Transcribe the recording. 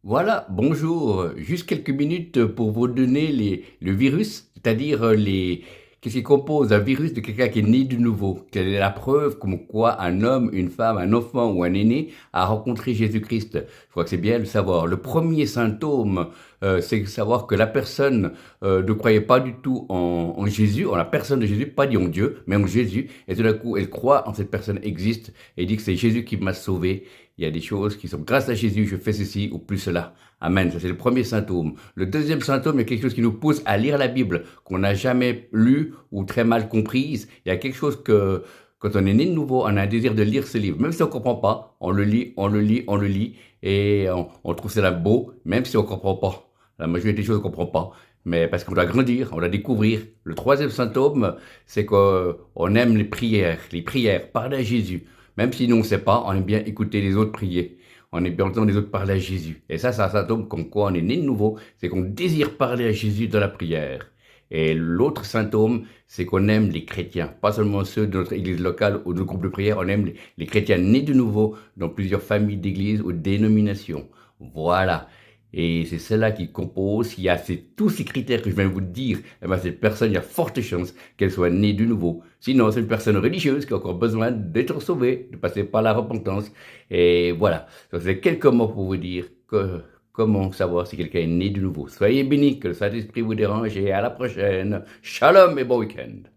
Voilà, bonjour. Juste quelques minutes pour vous donner le virus, c'est-à-dire qu'est-ce qui compose un virus de quelqu'un qui est né de nouveau. Quelle est la preuve comme quoi un homme, une femme, un enfant ou un aîné a rencontré Jésus-Christ? Je crois que c'est bien de le savoir. Le premier symptôme, c'est de savoir que la personne ne croyait pas du tout en Jésus, en la personne de Jésus, pas dit en Dieu, mais en Jésus. Et tout d'un coup, elle croit en cette personne existe et dit que c'est Jésus qui m'a sauvé. Il y a des choses qui sont grâce à Jésus, je fais ceci ou plus cela. Amen. Ça, c'est le premier symptôme. Le deuxième symptôme est quelque chose qui nous pousse à lire la Bible, qu'on n'a jamais lu ou très mal comprise. Il y a quelque chose que, quand on est né de nouveau, on a un désir de lire ce livre. Même si on ne comprend pas, on le lit, on le lit, on le lit, et on trouve cela beau, même si on ne comprend pas. La majorité des choses, on ne comprend pas. Mais parce qu'on doit grandir, on doit découvrir. Le troisième symptôme, c'est qu'on aime les prières, parler à Jésus. Même si nous, on ne sait pas, on aime bien écouter les autres prier. On aime bien entendre les autres parler à Jésus. Et ça, c'est un symptôme comme quoi on est né de nouveau, c'est qu'on désire parler à Jésus dans la prière. Et l'autre symptôme, c'est qu'on aime les chrétiens, pas seulement ceux de notre église locale ou de notre groupe de prière, on aime les chrétiens nés de nouveau dans plusieurs familles d'églises ou dénominations. Voilà. Et c'est cela qui compose, s'il y a tous ces critères que je viens de vous dire, eh ben cette personne, il y a forte chance qu'elle soit née de nouveau. Sinon, c'est une personne religieuse qui a encore besoin d'être sauvée, de passer par la repentance. Et voilà. Donc, c'est quelques mots pour vous dire comment savoir si quelqu'un est né de nouveau. Soyez bénis, que le Saint-Esprit vous dérange et à la prochaine. Shalom et bon week-end.